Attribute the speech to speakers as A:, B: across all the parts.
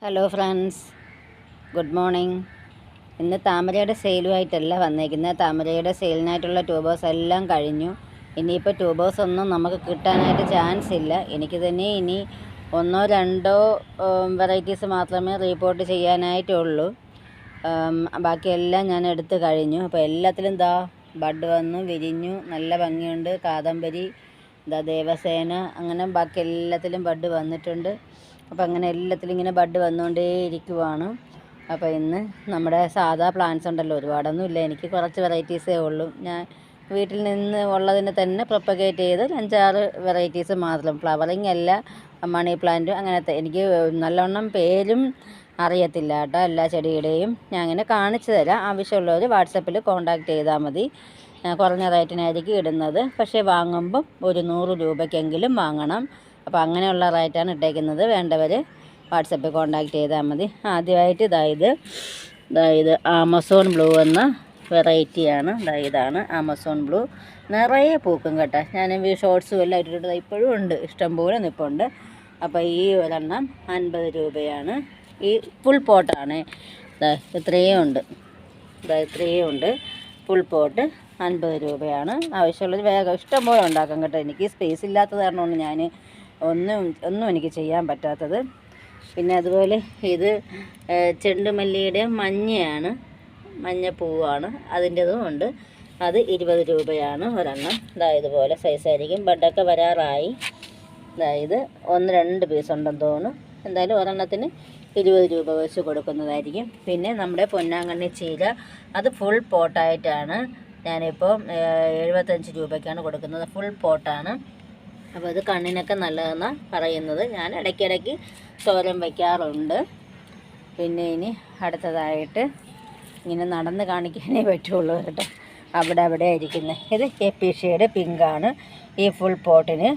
A: Hello friends, good morning. ഇന്ന് താമരയുടെ സെയിലുമായിട്ടല്ല വന്നേക്കുന്നത്. താമരയുടെ സെയിലിനായിട്ടുള്ള ട്യൂബേഴ്സ് എല്ലാം കഴിഞ്ഞു. ഇനിയിപ്പോൾ ട്യൂബേഴ്സ് ഒന്നും നമുക്ക് കിട്ടാനായിട്ട് ചാൻസ് ഇല്ല. എനിക്ക് തന്നെ ഇനി ഒന്നോ രണ്ടോ വെറൈറ്റീസ് മാത്രമേ റിപ്പോർട്ട് ചെയ്യാനായിട്ടുള്ളൂ. ബാക്കിയെല്ലാം ഞാൻ എടുത്ത് കഴിഞ്ഞു. അപ്പോൾ എല്ലാത്തിലും ബഡ് വന്നു, വിരിഞ്ഞു, നല്ല ഭംഗിയുണ്ട്. കാദംബരി, ദേവസേന, അങ്ങനെ ബാക്കി എല്ലാത്തിലും ബഡ് വന്നിട്ടുണ്ട്. അപ്പോൾ അങ്ങനെ എല്ലാത്തിലും ഇങ്ങനെ ബഡ് വന്നുകൊണ്ടേ ഇരിക്കുവാണ്. അപ്പോൾ ഇന്ന് നമ്മുടെ സാധാ പ്ലാന്റ്സ് ഉണ്ടല്ലോ, ഒരുപാടൊന്നും ഇല്ല, എനിക്ക് കുറച്ച് വെറൈറ്റീസേ ഉള്ളൂ. ഞാൻ വീട്ടിൽ നിന്ന് ഉള്ളതിനെ തന്നെ പ്രൊപ്പഗേറ്റ് ചെയ്ത് 5-6 വെറൈറ്റീസ് മാത്രം. ഫ്ലവറിങ് അല്ല, മണി പ്ലാന്റും അങ്ങനത്തെ. എനിക്ക് നല്ലവണ്ണം പേരും അറിയത്തില്ല കേട്ടോ എല്ലാ ചെടിയുടെയും. ഞാൻ അങ്ങനെ കാണിച്ചു തരാം. ആവശ്യമുള്ളവർ വാട്സപ്പിൽ കോൺടാക്റ്റ് ചെയ്താൽ മതി. കുറഞ്ഞ റേറ്റിനായിരിക്കും ഇടുന്നത്. പക്ഷേ വാങ്ങുമ്പം ഒരു 100 രൂപയ്ക്കെങ്കിലും വാങ്ങണം. അപ്പോൾ അങ്ങനെയുള്ള റേറ്റാണ് ഇട്ടേക്കുന്നത്. വേണ്ടവർ വാട്സപ്പിൽ കോൺടാക്റ്റ് ചെയ്താൽ മതി. ആദ്യമായിട്ട് ഇത് ആമസോൺ ബ്ലൂ എന്ന വെറൈറ്റിയാണ്. ഇതാണ് ആമസോൺ ബ്ലൂ. നിറയെ പൂക്കും കേട്ടോ. ഞാൻ ഷോർട്സും എല്ലാം ഇട്ടിട്ട് ഇപ്പോഴും ഉണ്ട്, ഇഷ്ടംപോലെ നിൽപ്പുണ്ട്. അപ്പോൾ ഈ ഒരെണ്ണം 50 രൂപയാണ്. ഈ ഫുൾ പോട്ടാണ്. ഇത്രയും ഉണ്ട്, ഇത്രയും ഉണ്ട്. ഫുൾ പോട്ട് 50 രൂപയാണ്. ആവശ്യമുള്ളത് വേഗം ഇഷ്ടംപോലെ ഉണ്ടാക്കാം കേട്ടോ. എനിക്ക് സ്പേസ് ഇല്ലാത്തത് കാരണമാണ് ഞാൻ ഒന്നും എനിക്ക് ചെയ്യാൻ പറ്റാത്തത്. പിന്നെ അതുപോലെ ഇത് ചെണ്ടുമല്ലിയുടെ മഞ്ഞയാണ്, മഞ്ഞപ്പൂവാണ്, അതിൻ്റെതും ഉണ്ട്. അത് 20 രൂപയാണ് ഒരെണ്ണം. ഇതുപോലെ സൈസായിരിക്കും. ബഡൊക്കെ വരാറായി. ഇത് 1-2 പീസ് ഉണ്ടെന്ന് തോന്നുന്നു. എന്തായാലും ഒരെണ്ണത്തിന് 20 രൂപ വെച്ച് കൊടുക്കുന്നതായിരിക്കും. പിന്നെ നമ്മുടെ പൊന്നാങ്കണ്ണി ചീര, അത് ഫുൾ പോട്ടായിട്ടാണ് ഞാനിപ്പോൾ 75 രൂപയ്ക്കാണ് കൊടുക്കുന്നത്. ഫുൾ പോട്ടാണ്. അപ്പോൾ അത് കണ്ണിനൊക്കെ നല്ലതെന്നാണ് പറയുന്നത്. ഞാൻ ഇടയ്ക്കിടയ്ക്ക് തോരൻ വയ്ക്കാറുണ്ട്. പിന്നെ ഇനി അടുത്തതായിട്ട് ഇങ്ങനെ നടന്ന് കാണിക്കാനേ പറ്റുള്ളൂ കേട്ടോ. അവിടെ ഇരിക്കുന്നത് ഇത് എപ്പീഷ്യയുടെ പിങ്കാണ്. ഈ ഫുൾ പോട്ടിന്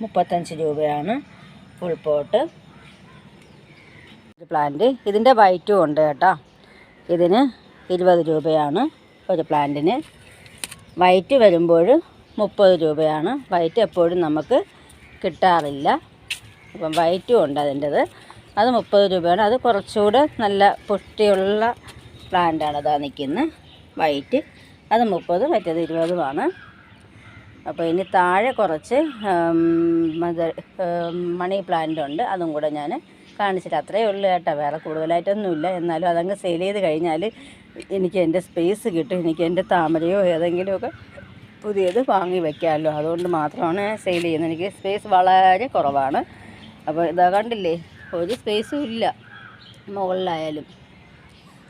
A: 35 രൂപയാണ് ഫുൾ പോട്ട്. ഒരു പ്ലാന്റ് ഇതിൻ്റെ വൈറ്റും ഉണ്ട് കേട്ടോ. ഇതിന് 20 രൂപയാണ് ഒരു പ്ലാന്റിന്. വൈറ്റ് വരുമ്പോൾ 30 രൂപയാണ്. വൈറ്റ് എപ്പോഴും നമുക്ക് കിട്ടാറില്ല. അപ്പം വൈറ്റും ഉണ്ട് അതിൻ്റെത്. അത് 30 രൂപയാണ്. അത് കുറച്ചുകൂടെ നല്ല പുഷ്ടിയുള്ള പ്ലാന്റാണ്. അതാ നിൽക്കുന്നത് വൈറ്റ്. അത് 30, മറ്റേത് 20 അപ്പോൾ ഇനി താഴെ കുറച്ച് മണി പ്ലാന്റ് ഉണ്ട്. അതും കൂടെ ഞാൻ കാണിച്ചിട്ട് അത്രയേ ഉള്ളൂ കേട്ടോ. വേറെ കൂടുതലായിട്ടൊന്നുമില്ല. എന്നാലും അതങ്ങ് സെയിൽ ചെയ്ത് കഴിഞ്ഞാൽ എനിക്ക് എൻ്റെ സ്പേസ് കിട്ടും. എനിക്ക് എൻ്റെ താമരയോ ഏതെങ്കിലുമൊക്കെ പുതിയത് വാങ്ങി വയ്ക്കാമല്ലോ. അതുകൊണ്ട് മാത്രമാണ് സെയിൽ ചെയ്യുന്നത്. എനിക്ക് സ്പേസ് വളരെ കുറവാണ്. അപ്പോൾ ഇതാ കണ്ടില്ലേ, ഒരു സ്പേസും ഇല്ല മുകളിലായാലും.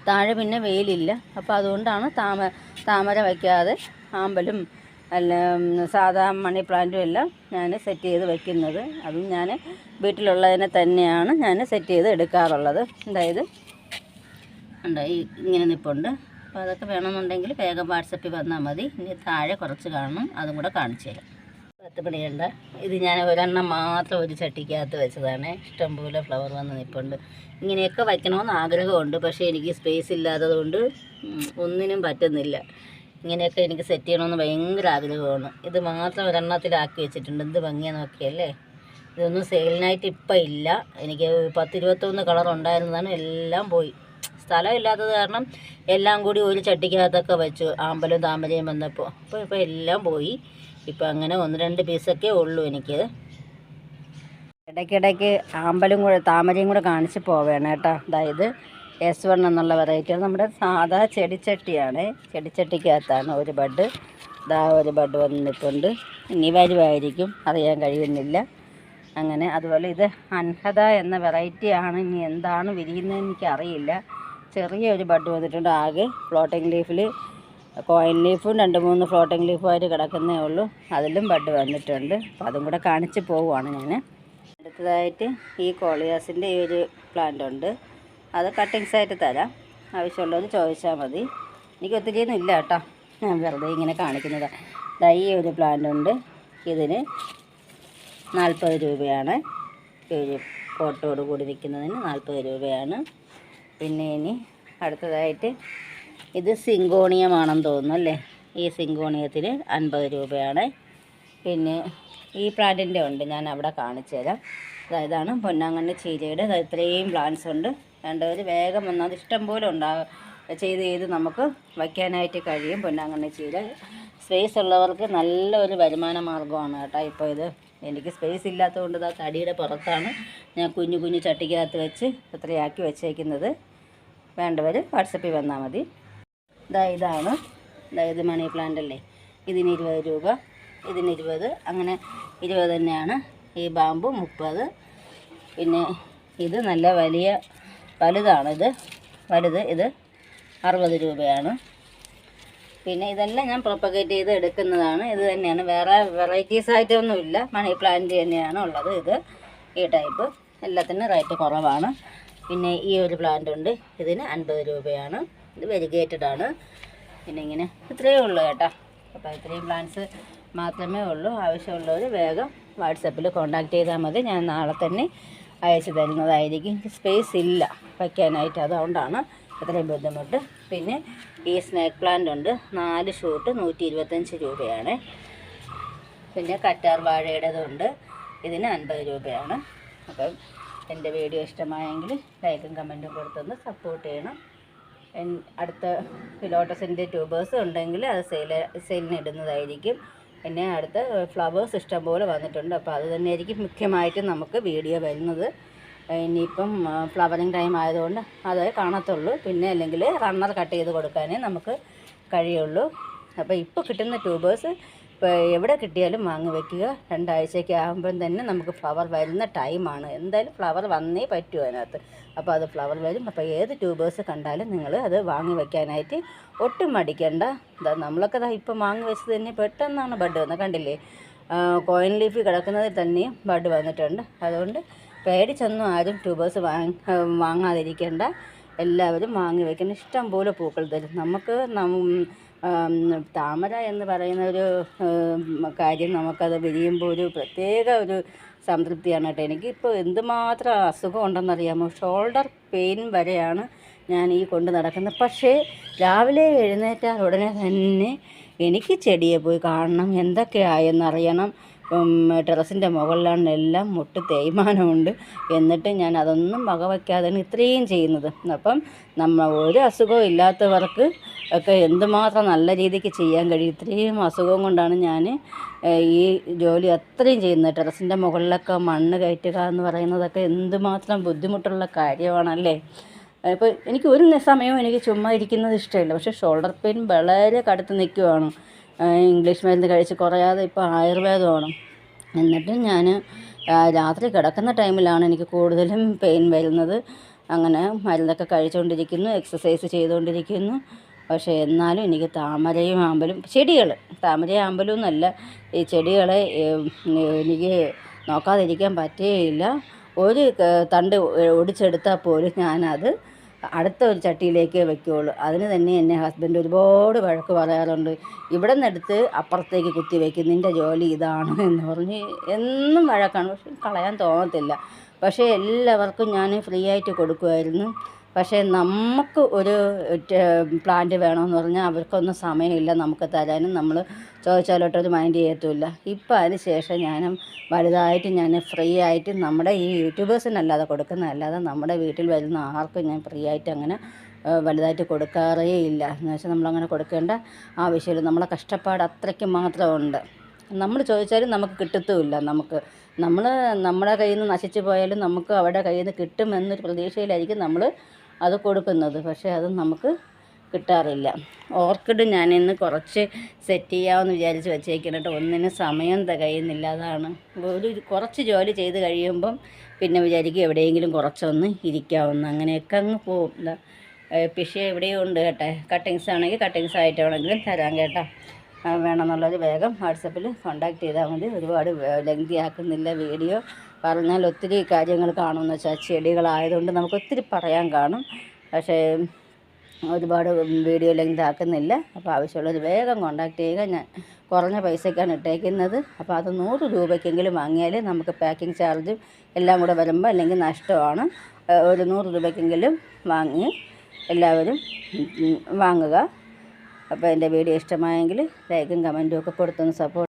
A: താഴെ പിന്നെ വെയിലില്ല. അപ്പോൾ അതുകൊണ്ടാണ് താമര വയ്ക്കാതെ ആമ്പലും അല്ല സാധാ മണി പ്ലാന്റും എല്ലാം ഞാൻ സെറ്റ് ചെയ്ത് വയ്ക്കുന്നത്. അതും ഞാൻ വീട്ടിലുള്ളതിനെ തന്നെയാണ് ഞാൻ സെറ്റ് ചെയ്ത് എടുക്കാറുള്ളത്. അതായത് ഇങ്ങനെ നിൽപ്പുണ്ട്. അപ്പോൾ അതൊക്കെ വേണമെന്നുണ്ടെങ്കിൽ വേഗം വാട്സപ്പിൽ വന്നാൽ മതി. ഇനി താഴെ കുറച്ച് കാണും, അതും കൂടെ കാണിച്ചു തരാം. 10 മണിയുണ്ട്. ഇത് ഞാൻ ഒരെണ്ണം മാത്രം ഒരു ചട്ടിക്കകത്ത് വെച്ചതാണ്. ഇഷ്ടംപോലെ ഫ്ലവർ വന്ന് നിൽപ്പുണ്ട്. ഇങ്ങനെയൊക്കെ വയ്ക്കണമെന്ന് ആഗ്രഹമുണ്ട്. പക്ഷേ എനിക്ക് സ്പേസ് ഇല്ലാത്തതുകൊണ്ട് ഒന്നിനും പറ്റുന്നില്ല. ഇങ്ങനെയൊക്കെ എനിക്ക് സെറ്റ് ചെയ്യണമെന്ന് ഭയങ്കര ആഗ്രഹമാണ്. ഇത് മാത്രം ഒരെണ്ണത്തിലാക്കി വെച്ചിട്ടുണ്ട്. എന്ത് ഭംഗിയാന്ന് നോക്കിയല്ലേ. ഇതൊന്നും സെയിലിനായിട്ട് ഇപ്പം ഇല്ല. എനിക്ക് 10-21 കളർ ഉണ്ടായിരുന്നതാണ്, എല്ലാം പോയി. സ്ഥലമില്ലാത്തത് കാരണം എല്ലാം കൂടി ഒരു ചട്ടിക്കകത്തൊക്കെ വെച്ചു. ആമ്പലും താമരയും വന്നപ്പോൾ ഇപ്പോൾ എല്ലാം പോയി. ഇപ്പോൾ അങ്ങനെ 1-2 പീസൊക്കെ ഉള്ളൂ എനിക്ക്. ഇടയ്ക്കിടയ്ക്ക് ആമ്പലും കൂടെ താമരയും കൂടെ കാണിച്ച് പോവേണം കേട്ടോ. അതായത് S1 എന്നുള്ള വെറൈറ്റി നമ്മുടെ സാധാ ചെടിച്ചട്ടിയാണ്. ചെടിച്ചട്ടിക്കകത്താണ് ഒരു ബഡ്. ഒരു ബഡ് വന്നിട്ടുണ്ട്. ഇനി വരുമായിരിക്കും, അറിയാൻ കഴിയുന്നില്ല. അങ്ങനെ അതുപോലെ ഇത് അൻഹദ എന്ന വെറൈറ്റിയാണ്. ഇനി എന്താണ് വിരിയുന്നതെന്ന് എനിക്കറിയില്ല. ചെറിയൊരു ബഡ് വന്നിട്ടുണ്ട്. ആകെ ഫ്ലോട്ടിംഗ് ലീഫിൽ കോയിൻ ലീഫും 2-3 ഫ്ലോട്ടിംഗ് ലീഫുമായിട്ട് കിടക്കുന്നേ ഉള്ളൂ. അതിലും ബഡ് വന്നിട്ടുണ്ട്. അപ്പോൾ അതും കൂടെ കാണിച്ച് പോവുകയാണ് ഞാൻ. അടുത്തതായിട്ട് ഈ കോളിയാസിൻ്റെ ഈ ഒരു പ്ലാന്റ് ഉണ്ട്. അത് കട്ടിങ്സ് ആയിട്ട് തരാം. ആവശ്യമുള്ളവർ ചോദിച്ചാൽ മതി. എനിക്ക് ഒത്തിരിയൊന്നും ഇല്ല കേട്ടോ, ഞാൻ വെറുതെ ഇങ്ങനെ കാണിക്കുന്നത്. ഈ ഒരു പ്ലാന്റ് ഉണ്ട്. ഇതിന് 40 രൂപയാണ്. ഒരു പോട്ടോട് കൂടി നിൽക്കുന്നതിന് 40 രൂപയാണ്. പിന്നെ ഇനി അടുത്തതായിട്ട് ഇത് സിങ്കോണിയമാണെന്ന് തോന്നുന്നു അല്ലേ. ഈ സിങ്കോണിയത്തിന് 50 രൂപയാണ്. പിന്നെ ഈ പ്ലാന്റിൻ്റെ ഉണ്ട്, ഞാൻ അവിടെ കാണിച്ചു തരാം. ഇതാണ് പൊന്നാങ്കണ്ണി ചീരയുടെ ഇത്രയും പ്ലാന്റ്സ് ഉണ്ട്. വേണ്ടവർ വേഗം വന്നാൽ ഇഷ്ടം പോലെ ചെയ്ത് നമുക്ക് വയ്ക്കാനായിട്ട് കഴിയും. പൊന്നാങ്കണ്ണി ചീര സ്പേസ് ഉള്ളവർക്ക് നല്ലൊരു വരുമാന മാർഗ്ഗമാണ് കേട്ടോ. ഇപ്പോൾ ഇത് എനിക്ക് സ്പേസ് ഇല്ലാത്തതുകൊണ്ട് തടിയുടെ പുറത്താണ് ഞാൻ കുഞ്ഞു കുഞ്ഞു ചട്ടിക്കകത്ത് വെച്ച് ഇത്രയാക്കി വെച്ചേക്കുന്നത്. വേണ്ടവർ വാട്സപ്പിൽ വന്നാൽ മതി. ഇതാണ് ഇത് മണി പ്ലാന്റ് അല്ലേ. ഇതിന് 20 രൂപ, ഇതിന് 20, അങ്ങനെ 20 തന്നെയാണ്. ഈ ബാമ്പു 30. പിന്നെ ഇത് നല്ല വലുതാണ്. ഇത് 60 രൂപയാണ്. പിന്നെ ഇതെല്ലാം ഞാൻ പ്രൊപ്പഗേറ്റ് ചെയ്ത് എടുക്കുന്നതാണ്. ഇത് തന്നെയാണ്, വേറെ വെറൈറ്റീസ് ആയിട്ടൊന്നുമില്ല. മണി പ്ലാന്റ് തന്നെയാണ് ഉള്ളത്. ഈ ടൈപ്പ് എല്ലാത്തിനും റേറ്റ് കുറവാണ്. പിന്നെ ഈ ഒരു പ്ലാന്റ് ഉണ്ട്, ഇതിന് 50 രൂപയാണ്. ഇത് വെരിഗേറ്റഡ് ആണ്. പിന്നെ ഇങ്ങനെ ഇത്രയേ ഉള്ളൂ കേട്ടോ. അപ്പോൾ ഇത്രയും പ്ലാന്റ്സ് മാത്രമേ ഉള്ളൂ. ആവശ്യമുള്ളവർ വേഗം വാട്സപ്പിൽ കോൺടാക്റ്റ് ചെയ്താൽ മതി. ഞാൻ നാളെ തന്നെ അയച്ചു തരുന്നതായിരിക്കും. സ്പേസ് ഇല്ല വയ്ക്കാനായിട്ട്, അതുകൊണ്ടാണ് ഇത്രയും ബുദ്ധിമുട്ട്. പിന്നെ ഈ സ്നേക്ക് പ്ലാന്റ് ഉണ്ട്, 4 ഷൂട്ട് 125 രൂപയാണ്. പിന്നെ കറ്റാർ വാഴയുടേതുണ്ട്, ഇതിന് 50 രൂപയാണ്. അപ്പം എൻ്റെ വീഡിയോ ഇഷ്ടമായെങ്കിൽ ലൈക്കും കമൻറ്റും കൊടുത്തൊന്ന് സപ്പോർട്ട് ചെയ്യണം. അടുത്ത ലോട്ടസിൻ്റെ ട്യൂബേഴ്സ് ഉണ്ടെങ്കിൽ അത് സെയിലിന് ഇടുന്നതായിരിക്കും. പിന്നെ അടുത്ത ഫ്ലവേഴ്സ് ഇഷ്ടംപോലെ വന്നിട്ടുണ്ട്. അപ്പോൾ അത് തന്നെയായിരിക്കും മുഖ്യമായിട്ടും നമുക്ക് വീഡിയോ വരുന്നത്. ഇനിയിപ്പം ഫ്ലവറിങ് ടൈം ആയതുകൊണ്ട് അതേ കാണത്തുള്ളൂ. പിന്നെ അല്ലെങ്കിൽ റണ്ണർ കട്ട് ചെയ്ത് കൊടുക്കാനേ നമുക്ക് കഴിയുള്ളൂ. അപ്പോൾ ഇപ്പോൾ കിട്ടുന്ന ട്യൂബേഴ്സ് ഇപ്പോൾ എവിടെ കിട്ടിയാലും വാങ്ങി വയ്ക്കുക. 2 ആഴ്ചയ്ക്ക് ആകുമ്പം തന്നെ നമുക്ക് ഫ്ലവർ വരുന്ന ടൈമാണ്. എന്തായാലും ഫ്ലവർ വന്നേ പറ്റൂ അതിനകത്ത്. അപ്പോൾ അത് ഫ്ലവർ വരും. അപ്പോൾ ഏത് ട്യൂബേഴ്സ് കണ്ടാലും നിങ്ങൾ അത് വാങ്ങി വയ്ക്കാനായിട്ട് ഒട്ടും മടിക്കേണ്ട. നമ്മളൊക്കെ ഇപ്പം വാങ്ങി വെച്ചത് തന്നെ പെട്ടെന്നാണ് ബഡ് വന്നത്. കണ്ടില്ലേ, കോയിൻ ലീഫിൽ കിടക്കുന്നതിൽ തന്നെയും ബഡ് വന്നിട്ടുണ്ട്. അതുകൊണ്ട് പേടിച്ചൊന്നും ആരും ട്യൂബേഴ്സ് വാങ്ങാതിരിക്കേണ്ട. എല്ലാവരും വാങ്ങി വയ്ക്കണം. ഇഷ്ടം പോലെ പൂക്കൾ തരും നമുക്ക്. താമര എന്ന് പറയുന്ന ഒരു കാര്യം നമുക്കത് വിരിയുമ്പോൾ ഒരു പ്രത്യേക ഒരു സംതൃപ്തിയാണ് കേട്ടോ. എനിക്കിപ്പോൾ എന്തുമാത്രം അസുഖം ഉണ്ടെന്നറിയാമോ. ഷോൾഡർ പെയിൻ വരെയാണ് ഞാൻ ഈ കൊണ്ട് നടക്കുന്നത്. പക്ഷേ രാവിലെ എഴുന്നേറ്റാൽ ഉടനെ തന്നെ എനിക്ക് ചെടിയെ പോയി കാണണം, എന്തൊക്കെയായെന്നറിയണം. ടെറസിൻ്റെ മുകളിലാണ് എല്ലാം മുട്ട് തേയ്മാനമുണ്ട്. എന്നിട്ട് ഞാൻ അതൊന്നും വകവയ്ക്കാതെയാണ് ഇത്രയും ചെയ്യുന്നത്. അപ്പം ഒരു അസുഖവും ഇല്ലാത്തവർക്ക് ഒക്കെ എന്തുമാത്രം നല്ല രീതിക്ക് ചെയ്യാൻ കഴിയും. ഇത്രയും അസുഖം കൊണ്ടാണ് ഞാൻ ഈ ജോലി അത്രയും ചെയ്യുന്നത്. ടെറസിൻ്റെ മുകളിലൊക്കെ മണ്ണ് കയറ്റുക എന്ന് പറയുന്നതൊക്കെ എന്തുമാത്രം ബുദ്ധിമുട്ടുള്ള കാര്യമാണല്ലേ. ഇപ്പോൾ എനിക്ക് ഒരു സമയവും എനിക്ക് ചുമ്മാ ഇരിക്കുന്നത് ഇഷ്ടമില്ല. പക്ഷേ ഷോൾഡർ പെയിൻ വളരെ കടുത്ത് നിൽക്കുവാണ്. ഇംഗ്ലീഷ് മരുന്ന് കഴിച്ച് കുറയാതെ ഇപ്പോൾ ആയുർവേദമാണ്. എന്നിട്ടും ഞാൻ രാത്രി കിടക്കുന്ന ടൈമിലാണ് എനിക്ക് കൂടുതലും പെയിൻ വരുന്നത്. അങ്ങനെ മരുന്നൊക്കെ കഴിച്ചുകൊണ്ടിരിക്കുന്നു, എക്സസൈസ് ചെയ്തുകൊണ്ടിരിക്കുന്നു. പക്ഷേ എന്നാലും എനിക്ക് താമരയും ആമ്പലും താമരയും ആമ്പലും എന്നല്ല, ഈ ചെടികളെ എനിക്ക് നോക്കാതിരിക്കാൻ പറ്റുകയില്ല. ഒരു തണ്ട് ഒടിച്ചെടുത്താൽ പോലും ഞാനത് അടുത്ത ഒരു ചട്ടിയിലേക്ക് വെക്കുകയുള്ളൂ. അതിന് തന്നെ എന്നെ ഹസ്ബൻഡ് ഒരുപാട് വഴക്ക് പറയാറുണ്ട്. ഇവിടെ നിന്നെടുത്ത് അപ്പുറത്തേക്ക് കുത്തി വയ്ക്കും, നിൻ്റെ ജോലി ഇതാണ് എന്ന് പറഞ്ഞ് എന്നും വഴക്കാണ്. പക്ഷെ കളയാൻ തോന്നത്തില്ല. പക്ഷേ എല്ലാവർക്കും ഞാൻ ഫ്രീ ആയിട്ട് കൊടുക്കുമായിരുന്നു. പക്ഷേ നമുക്ക് ഒരു പ്ലാന്റ് വേണമെന്ന് പറഞ്ഞാൽ അവർക്കൊന്നും സമയമില്ല നമുക്ക് തരാനും. നമ്മൾ ചോദിച്ചാലോട്ടൊരു മൈൻഡ് ചെയ്യത്തുമില്ല. ഇപ്പം അതിന് ശേഷം വലുതായിട്ട് ഞാൻ ഫ്രീ ആയിട്ട് നമ്മുടെ ഈ യൂട്യൂബേഴ്സിനല്ലാതെ കൊടുക്കുന്നതല്ലാതെ നമ്മുടെ വീട്ടിൽ വരുന്ന ആർക്കും ഞാൻ ഫ്രീ ആയിട്ട് അങ്ങനെ വലുതായിട്ട് കൊടുക്കാറേ ഇല്ല. എന്ന് വെച്ചാൽ നമ്മളങ്ങനെ കൊടുക്കേണ്ട ആവശ്യമില്ല. നമ്മളെ കഷ്ടപ്പാട് അത്രയ്ക്ക് മാത്രമുണ്ട്. നമ്മൾ ചോദിച്ചാലും നമുക്ക് കിട്ടത്തുമില്ല. നമ്മുടെ കയ്യിൽ നിന്ന് നശിച്ചു പോയാലും നമുക്ക് അവരുടെ കയ്യിൽ നിന്ന് കിട്ടുമെന്നൊരു പ്രതീക്ഷയിലായിരിക്കും നമ്മൾ അത് കൊടുക്കുന്നത്. പക്ഷേ അത് നമുക്ക് കിട്ടാറില്ല. ഓർക്കിഡ് ഞാനിന്ന് കുറച്ച് സെറ്റ് ചെയ്യാമെന്ന് വിചാരിച്ച് വെച്ചേക്കുന്നുണ്ട്. ഒന്നിനും സമയം തികയുന്നില്ല. അതാണ് കുറച്ച് ജോലി ചെയ്ത് കഴിയുമ്പം പിന്നെ വിചാരിക്കും എവിടെയെങ്കിലും കുറച്ചൊന്ന് ഇരിക്കാവുന്ന, അങ്ങനെയൊക്കെ അങ്ങ് പോവും. പിഷ് എവിടെയും ഉണ്ട് കേട്ടോ. കട്ടിങ്സ് ആണെങ്കിൽ കട്ടിങ്സ് ആയിട്ട് വേണമെങ്കിലും തരാം കേട്ടോ. വേണമെന്നുള്ളത് വേഗം വാട്സപ്പിൽ കോൺടാക്റ്റ് ചെയ്താൽ മതി. ഒരുപാട് ലെങ്തി ആക്കുന്നില്ല വീഡിയോ. പറഞ്ഞാൽ ഒത്തിരി കാര്യങ്ങൾ കാണുമെന്ന് വെച്ചാൽ ചെടികളായതുകൊണ്ട് നമുക്ക് ഒത്തിരി പറയാൻ കാണും. പക്ഷേ ഒരുപാട് വീഡിയോ ലെങ്ത് ആക്കുന്നില്ല. അപ്പോൾ ആവശ്യമുള്ളത് വേഗം കോൺടാക്റ്റ് ചെയ്യുക. ഞാൻ കുറഞ്ഞ പൈസയ്ക്കാണ് ഇട്ടേക്കുന്നത്. അപ്പോൾ അത് 100 രൂപയ്ക്കെങ്കിലും വാങ്ങിയാൽ നമുക്ക് പാക്കിംഗ് ചാർജും എല്ലാം കൂടെ വരുമ്പോൾ അല്ലെങ്കിൽ നഷ്ടമാണ്. ഒരു 100 രൂപയ്ക്കെങ്കിലും വാങ്ങി എല്ലാവരും വാങ്ങുക. അപ്പോൾ എൻ്റെ വീഡിയോ ഇഷ്ടമായെങ്കിൽ ലൈക്കും കമൻറ്റും ഒക്കെ കൊടുത്തൊന്ന് സപ്പോർട്ട്